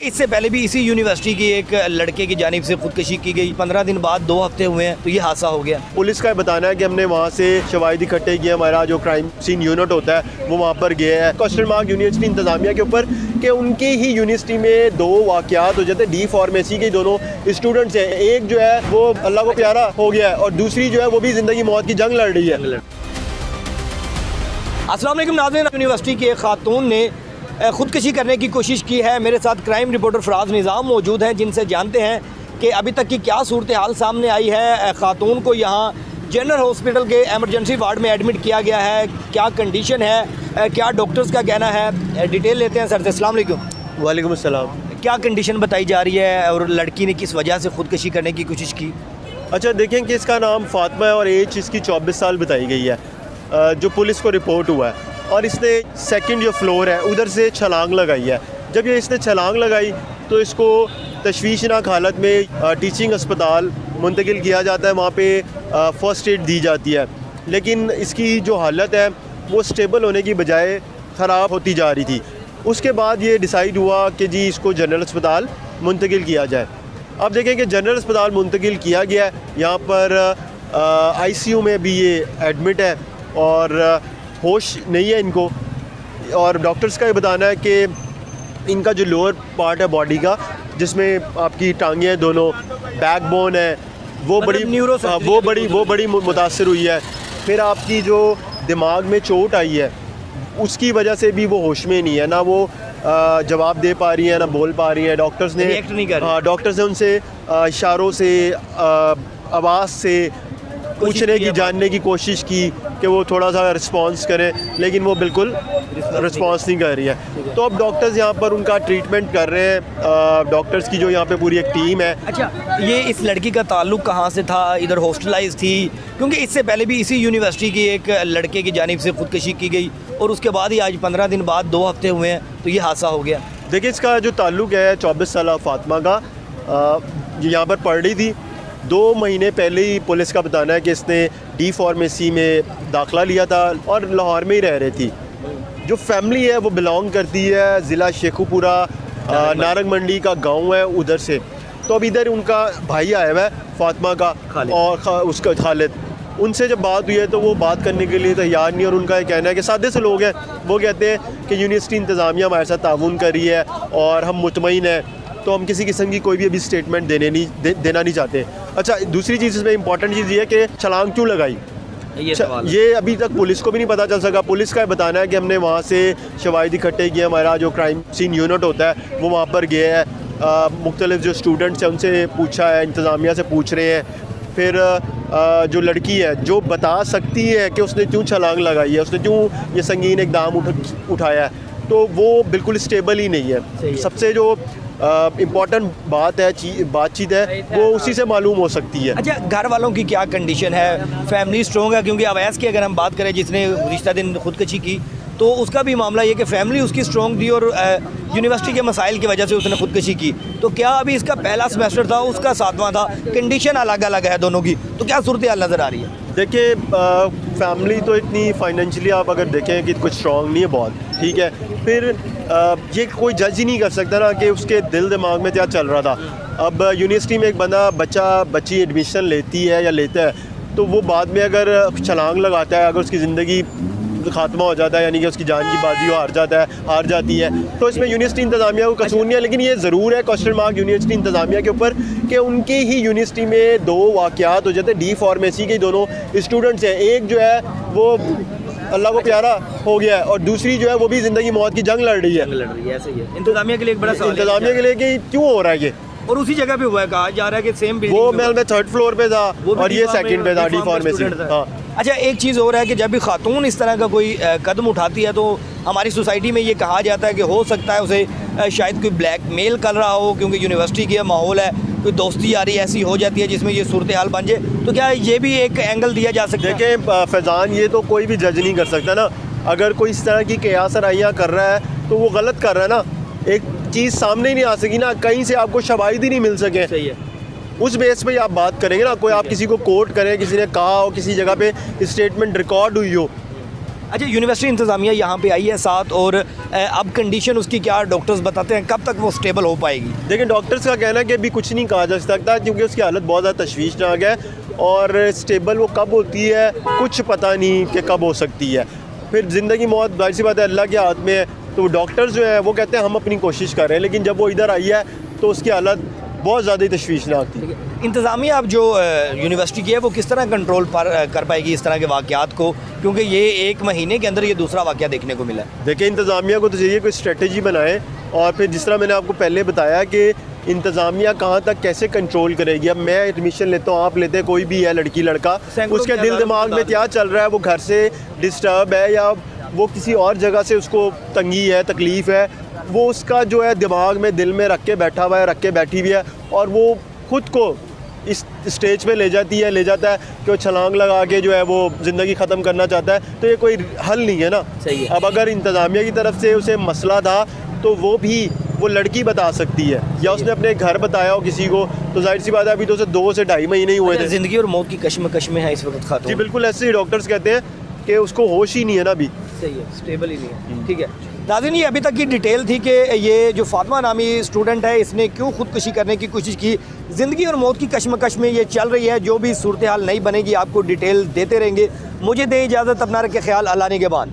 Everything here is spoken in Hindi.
इससे पहले भी इसी यूनिवर्सिटी की एक लड़के की जानिब से खुदकशी की गई। 15 दिन बाद 2 हफ्ते हुए हैं तो ये हादसा हो गया। पुलिस का बताना है कि हमने वहाँ से शवाहिद इकट्ठे किए। हमारा जो क्राइम सीन यूनिट होता है वो वहाँ पर गया है क्वेश्चन मार्क यूनिवर्सिटी इंतजामिया के ऊपर कि उनकी ही यूनिवर्सिटी में 2 वाक़यात हो जाते हैं। डी फार्मेसी के दोनों स्टूडेंट्स हैं, एक जो है वो अल्लाह को प्यारा हो गया है और दूसरी जो है वो भी ज़िंदगी मौत की जंग लड़ रही है। अस्सलाम वालेकुम नाज़रीन, यूनिवर्सिटी की एक खातून ने ख़ुदकशी करने की कोशिश की है। मेरे साथ क्राइम रिपोर्टर फराज निज़ाम मौजूद हैं जिनसे जानते हैं कि अभी तक की क्या सूरत हाल सामने आई है। खातून को यहाँ जनरल हॉस्पिटल के एमरजेंसी वार्ड में एडमिट किया गया है, क्या कंडीशन है, क्या डॉक्टर्स का कहना है, डिटेल लेते हैं सर से। अस्सलाम वालेकुम। वालेकुम अस्सलाम। क्या कंडीशन बताई जा रही है और लड़की ने किस वजह से ख़ुदकशी करने की कोशिश की? अच्छा देखें कि इसका नाम फातिमा है और एज इसकी 24 साल बताई गई है जो पुलिस को रिपोर्ट हुआ है। और इसने सेकंड जो फ्लोर है उधर से छलांग लगाई है। जब ये इसने छलांग लगाई तो इसको तशवीशनाक हालत में टीचिंग अस्पताल मुंतकिल किया जाता है। वहाँ पे फ़र्स्ट एड दी जाती है, लेकिन इसकी जो हालत है वो स्टेबल होने की बजाय ख़राब होती जा रही थी। उसके बाद ये डिसाइड हुआ कि जी इसको जनरल अस्पताल मुंतकिल किया जाए। अब देखें कि जनरल अस्पताल मुंतकिल किया गया है, यहाँ पर ICU में भी ये एडमिट है और होश नहीं है इनको। और डॉक्टर्स का ये बताना है कि इनका जो लोअर पार्ट है बॉडी का, जिसमें आपकी टांगें हैं दोनों, बैकबोन है, वो बड़ी मुतासर हुई है। फिर आपकी जो दिमाग में चोट आई है उसकी वजह से भी वो होश में नहीं है, ना वो जवाब दे पा रही है ना बोल पा रही है। डॉक्टर्स ने उनसे इशारों से आवाज़ से पूछने की जानने की कोशिश की कि वो थोड़ा सा रिस्पांस करें, लेकिन वो बिल्कुल रिस्पांस नहीं कर रही है। तो अब डॉक्टर्स यहाँ पर उनका ट्रीटमेंट कर रहे हैं। डॉक्टर्स की जो यहाँ पे पूरी एक टीम है। अच्छा, ये इस लड़की का ताल्लुक़ कहाँ से था? इधर हॉस्टलाइज थी? क्योंकि इससे पहले भी इसी यूनिवर्सिटी की एक लड़के की जानिब से खुदकशी की गई और उसके बाद ही आज 15 दिन बाद 2 हफ्ते हुए हैं तो ये हादसा हो गया। देखिए इसका जो ताल्लुक़ है 24 साल फातिमा का, यहाँ पर पढ़ रही थी। 2 महीने पहले ही पुलिस का बताना है कि इसने डी फार्मेसी में दाखिला लिया था और लाहौर में ही रह रही थी। जो फैमिली है वो बिलोंग करती है ज़िला शेखुपुरा, नारंग मंडी का गांव है उधर से। तो अब इधर उनका भाई आया हुआ है फातिमा का और उसका खालिद। उनसे जब बात हुई है तो वो बात करने के लिए तैयार नहीं, और उनका ये कहना है कि सादे से लोग हैं, वो कहते हैं कि यूनिवर्सिटी इंतज़ामिया हमारे साथ ताउन कर रही है और हम मुतमईन हैं, तो हम किसी किस्म की कोई भी अभी स्टेटमेंट देना नहीं चाहते। अच्छा, दूसरी चीज़ इसमें इंपॉर्टेंट चीज़ ये है कि छलांग क्यों लगाई, ये अभी तक पुलिस को भी नहीं पता चल सका। पुलिस का बताना है कि हमने वहाँ से शवाहिद इकट्ठे किए। हमारा जो क्राइम सीन यूनिट होता है वो वहाँ पर गया है, मुख्तलिफ जो स्टूडेंट्स हैं उनसे पूछा है, इंतज़ामिया से पूछ रहे हैं। फिर जो लड़की है जो बता सकती है कि उसने क्यों छलांग लगाई है, उसने क्यों ये संगीन इकदाम उठाया है, तो वो बिल्कुल स्टेबल ही नहीं है। सबसे जो इम्पॉर्टेंट बातचीत है वो उसी से मालूम हो सकती है। अच्छा, घर वालों की क्या कंडीशन है? फैमिली स्ट्रॉन्ग है? क्योंकि अवैस की अगर हम बात करें जिसने रिश्ता दिन खुदकशी की तो उसका भी मामला ये कि फैमिली उसकी स्ट्रॉन्ग थी और यूनिवर्सिटी के मसाइल की वजह से उसने खुदकशी की। तो क्या अभी इसका पहला सेमेस्टर था, उसका 7वां था, कंडीशन अलग अलग है दोनों की, तो क्या सूरत हाल नज़र आ रही है? देखिए फैमिली तो इतनी फाइनेंशियली आप अगर देखें कि कुछ स्ट्रॉन्ग नहीं है बहुत, ठीक है। फिर ये कोई जज ही नहीं कर सकता ना कि उसके दिल दिमाग में क्या चल रहा था। अब यूनिवर्सिटी में एक बच्ची एडमिशन लेती है या लेता है तो वो बाद में अगर छलांग लगाता है, अगर उसकी ज़िंदगी ख़ात्मा हो जाता है, यानी कि उसकी जान की बाजी हार जाती है, तो इसमें यूनिवर्सिटी इंतज़ामिया को कसूर नहीं है। लेकिन ये ज़रूर है क्वेश्चन मार्क यूनिवर्सिटी इंतज़ामिया के ऊपर कि उनकी ही यूनिवर्सिटी में 2 वाक़यात हो जाते हैं। डी फार्मेसी के दोनों स्टूडेंट्स हैं, एक जो है वो अल्लाह को प्यारा हो गया है और दूसरी जो है वो भी ज़िंदगी मौत की जंग लड़ रही है। ऐसे ही है। इंतज़ामिया के लिए एक बड़ा सवाल, इंतज़ामिया के लिए कि क्यों हो रहा है ये, और उसी जगह पे हुआ है, कहा जा रहा है कि सेम वो महल में 3rd फ्लोर पे था और ये 2nd पे था डी फार्मेसी। हाँ। अच्छा, एक चीज़ हो रहा है कि जब भी खातून इस तरह का कोई कदम उठाती है तो हमारी सोसाइटी में ये कहा जाता है कि हो सकता है उसे शायद कोई ब्लैकमेल कर रहा हो, क्योंकि यूनिवर्सिटी की माहौल है, कोई दोस्ती यारी ऐसी हो जाती है जिसमें ये सूरत हाल बन जाए। तो क्या ये भी एक एंगल दिया जा सकता है? देखिए फैज़ान, ये तो कोई भी जज नहीं कर सकता ना। अगर कोई इस तरह की क़यास-आराइयाँ कर रहा है तो वो गलत कर रहा है ना। एक चीज़ सामने ही नहीं आ सकी ना, कहीं से आपको शवाहिद ही नहीं मिल सके। सही है। उस बेस पे आप बात करेंगे ना, कोई आप किसी को कोर्ट करें, किसी ने कहा हो, किसी जगह पे स्टेटमेंट रिकॉर्ड हुई हो, अच्छा, यूनिवर्सिटी इंतज़ामिया यहाँ पे आई है साथ, और अब कंडीशन उसकी क्या डॉक्टर्स बताते हैं, कब तक वो स्टेबल हो पाएगी? देखिए डॉक्टर्स का कहना है कि अभी कुछ नहीं कहा जा सकता क्योंकि उसकी हालत बहुत ज़्यादा तशवीशनाक है और स्टेबल वो कब होती है कुछ पता नहीं कि कब हो सकती है। फिर ज़िंदगी मौत जाहिर सी बात है अल्लाह के हाथ में है, तो डॉक्टर्स जो है वो कहते हैं हम अपनी कोशिश कर रहे हैं, लेकिन जब वो इधर आई है तो उसकी हालत बहुत ज़्यादा तशवीशनाक थी। इंतज़ामिया अब जो यूनिवर्सिटी की है वो किस तरह कंट्रोल पर कर पाएगी इस तरह के वाक़यात को, क्योंकि ये 1 महीने के अंदर ये दूसरा वाक़या देखने को मिला है? देखिए इंतज़ामिया को तो चाहिए कोई स्ट्रेटजी बनाए, और फिर जिस तरह मैंने आपको पहले बताया कि इंतज़ामिया कहाँ तक कैसे कंट्रोल करेगी। अब मैं एडमिशन लेता हूँ, आप लेते हैं, कोई भी है लड़की लड़का, उसके दिल दिमाग में क्या चल रहा है, वो घर से डिस्टर्ब है या वो किसी और जगह से उसको तंगी है, तकलीफ़ है, वो उसका जो है दिमाग में दिल में रख के बैठा हुआ है, रख के बैठी हुई है, और वो ख़ुद को इस स्टेज पे ले जाता है कि वो छलांग लगा के जो है वो ज़िंदगी ख़त्म करना चाहता है। तो ये कोई हल नहीं है ना। सही है। अब अगर इंतज़ामिया की तरफ से उसे मसला था तो वो लड़की बता सकती है, या उसने अपने घर बताया हो किसी को, तो जाहिर सी बात है अभी तो उसे 2 से ढाई महीने ही हुए थे। ज़िंदगी और मौत की कश्मकश में है इस वक्त खातून। जी बिल्कुल, ऐसे ही डॉक्टर्स कहते हैं कि उसको होश ही नहीं है ना अभी। सही है, स्टेबल ही नहीं है। ठीक है नाज़रीन, ये अभी तक की डिटेल थी कि ये जो फातिमा नामी स्टूडेंट है इसने क्यों खुदकुशी करने की कोशिश की। ज़िंदगी और मौत की कश्मकश में ये चल रही है। जो भी सूरत हाल नहीं बनेगी आपको डिटेल देते रहेंगे। मुझे दें इजाज़त, अपना रखें ख्याल, अल्लाह ने के बाद।